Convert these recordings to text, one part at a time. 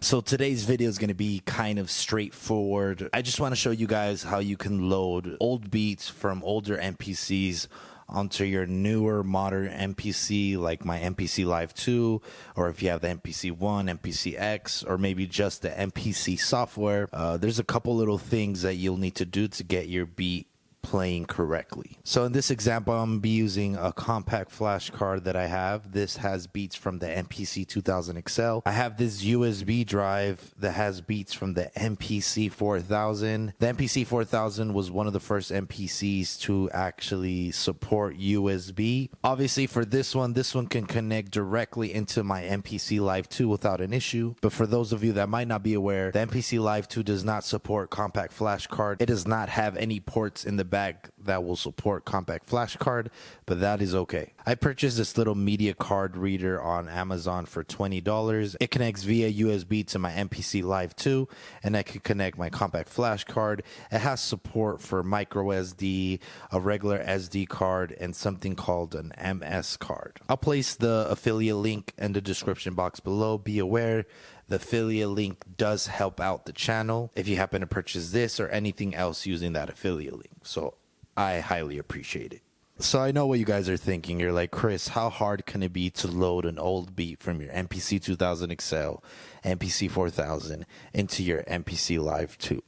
So today's video is going to be kind of straightforward. I just want to show you guys how you can load old beats from older MPCs onto your newer modern MPC, like my MPC Live 2, or if you have the MPC 1, MPC X, or maybe just the MPC software. There's a couple little things that you'll need to do to get your beat playing correctly. So in this example, I'm gonna be using a compact flash card that I have. This has beats from the MPC 2000 XL. I have this USB drive that has beats from the MPC 4000. The MPC 4000 was one of the first MPCs to actually support USB. Obviously for this one can connect directly into my MPC Live 2 without an issue. But for those of you that might not be aware, the MPC Live 2 does not support compact flash card. It does not have any ports in the back that will support compact flash card, but that is okay. I purchased this little media card reader on Amazon for $20. It connects via USB to my MPC Live 2, and I can connect my compact flash card. It has support for micro SD, a regular SD card, and something called an MS card. I'll place the affiliate link in the description box below. Be aware, the affiliate link does help out the channel if you happen to purchase this or anything else using that affiliate link. So I highly appreciate it. So I know what you guys are thinking. You're like, Chris, how hard can it be to load an old beat from your MPC 2000 XL, MPC 4000 into your MPC Live 2?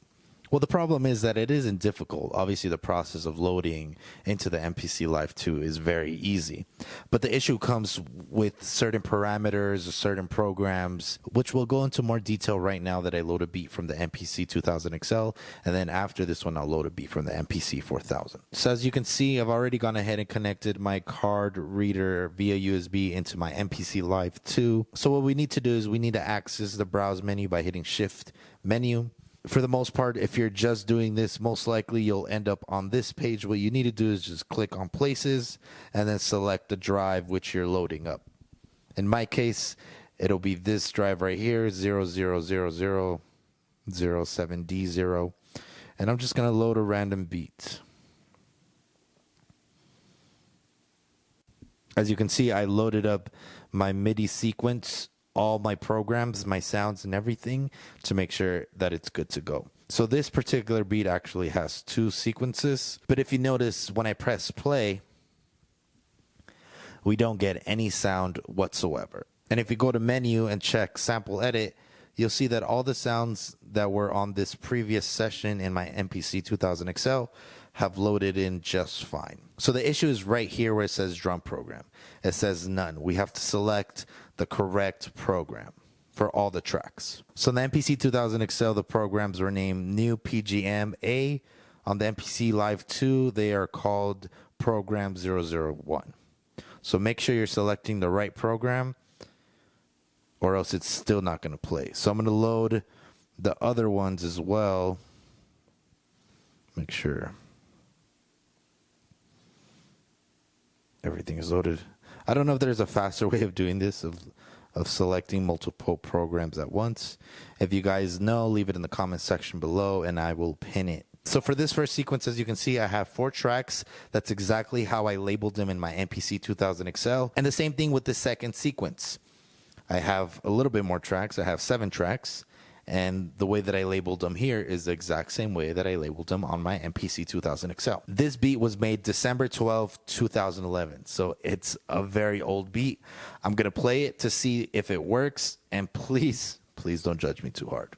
Well, the problem is that it isn't difficult. Obviously, the process of loading into the MPC Live 2 is very easy. But the issue comes with certain parameters or certain programs, which we'll go into more detail right now that I load a beat from the MPC 2000 XL. And then after this one, I'll load a beat from the MPC 4000. So as you can see, I've already gone ahead and connected my card reader via USB into my MPC Live 2. So what we need to do is we need to access the browse menu by hitting Shift Menu. For the most part, if you're just doing this, most likely you'll end up on this page. What you need to do is just click on Places and then select the drive which you're loading up. In my case, it'll be this drive right here, 000007D0. And I'm just going to load a random beat. As you can see, I loaded up my MIDI sequence, all my programs, my sounds and everything to make sure that it's good to go. So this particular beat actually has two sequences, but if you notice when I press play, we don't get any sound whatsoever. And if you go to menu and check sample edit, you'll see that all the sounds that were on this previous session in my MPC 2000 XL have loaded in just fine. So the issue is right here where it says drum program. It says none. We have to select the correct program for all the tracks. So in the MPC 2000 XL, the programs were named New PGM A. On the MPC Live 2, they are called Program 001. So make sure you're selecting the right program or else it's still not going to play. So I'm going to load the other ones as well. Make sure everything is loaded. I don't know if there's a faster way of doing this, of selecting multiple programs at once. If you guys know, leave it in the comment section below and I will pin it. So for this first sequence, as you can see, I have 4 tracks. That's exactly how I labeled them in my MPC 2000 XL. And the same thing with the second sequence. I have a little bit more tracks. I have 7 tracks. And the way that I labeled them here is the exact same way that I labeled them on my MPC 2000 XL. This beat was made December 12, 2011. So it's a very old beat. I'm going to play it to see if it works. And please, please don't judge me too hard.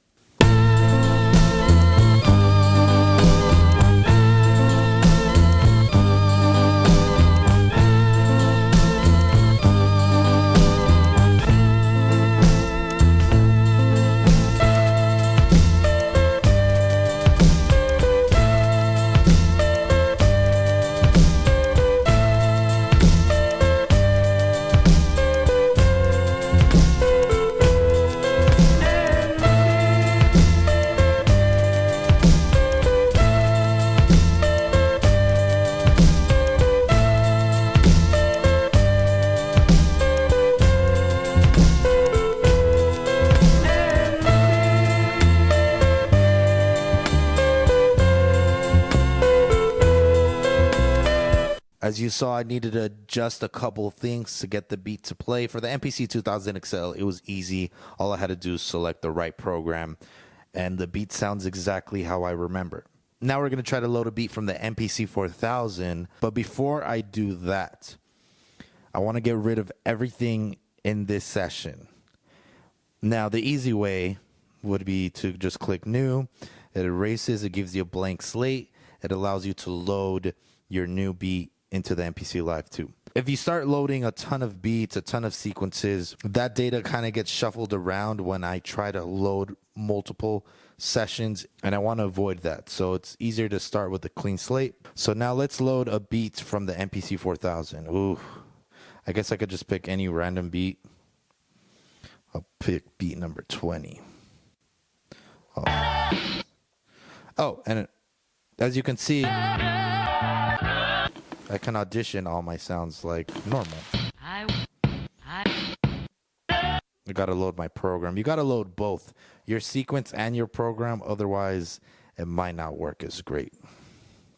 As you saw, I needed to adjust a couple of things to get the beat to play. For the MPC 2000 XL, it was easy. All I had to do is select the right program, and the beat sounds exactly how I remember. Now we're going to try to load a beat from the MPC 4000, but before I do that, I want to get rid of everything in this session. Now, the easy way would be to just click New. It erases, it gives you a blank slate. It allows you to load your new beat into the MPC Live 2. If you start loading a ton of beats, a ton of sequences, that data kind of gets shuffled around when I try to load multiple sessions, and I want to avoid that. So it's easier to start with a clean slate. So now let's load a beat from the MPC 4000. Ooh, I guess I could just pick any random beat. I'll pick beat number 20. Oh, and as you can see, I can audition all my sounds like normal. You gotta load my program. You gotta load both your sequence and your program, otherwise it might not work as great.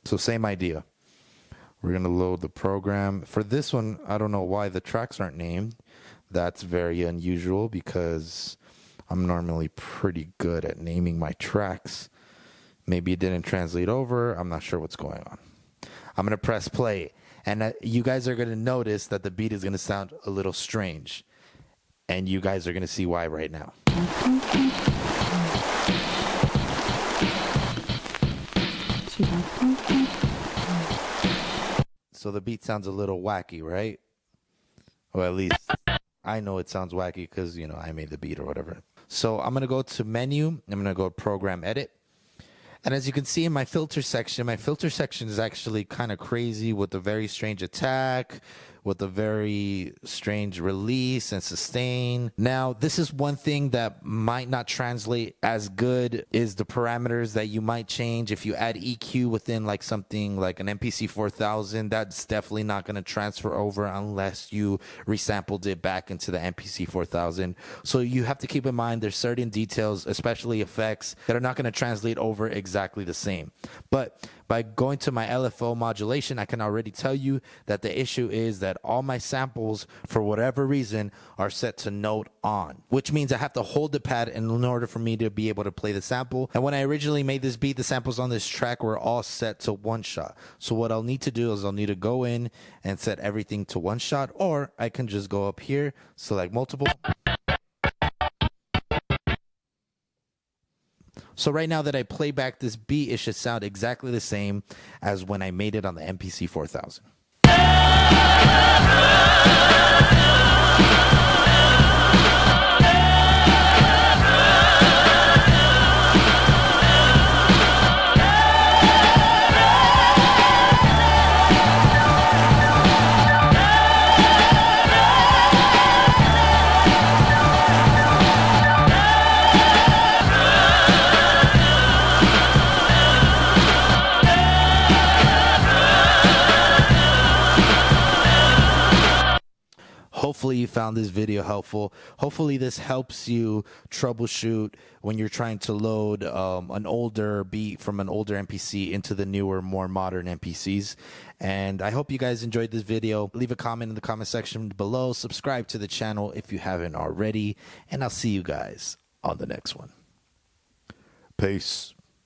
So same idea. We're gonna load the program. For this one, I don't know why the tracks aren't named. That's very unusual because I'm normally pretty good at naming my tracks. Maybe it didn't translate over. I'm not sure what's going on. I'm going to press play, and you guys are going to notice that the beat is going to sound a little strange, and you guys are going to see why right now. So the beat sounds a little wacky, right? Or at least I know it sounds wacky because, you know, I made the beat or whatever. So I'm going to go to menu. I'm going to go program edit. And as you can see in my filter section is actually kind of crazy with a very strange attack, with a very strange release and sustain. Now, this is one thing that might not translate as good is the parameters that you might change. If you add EQ within like something like an MPC 4000, that's definitely not going to transfer over unless you resampled it back into the MPC 4000. So you have to keep in mind there's certain details, especially effects, that are not going to translate over exactly the same. But by going to my LFO modulation, I can already tell you that the issue is that all my samples, for whatever reason, are set to note on, which means I have to hold the pad in order for me to be able to play the sample. And when I originally made this beat, the samples on this track were all set to one shot. So what I'll need to do is I'll need to go in and set everything to one shot, or I can just go up here, select multiple. So right now that I play back this beat, it should sound exactly the same as when I made it on the MPC 4000. Hopefully you found this video helpful. Hopefully this helps you troubleshoot when you're trying to load an older beat from an older MPC into the newer, more modern MPCs. And I hope you guys enjoyed this video. Leave a comment in the comment section below. Subscribe to the channel if you haven't already. And I'll see you guys on the next one. Peace.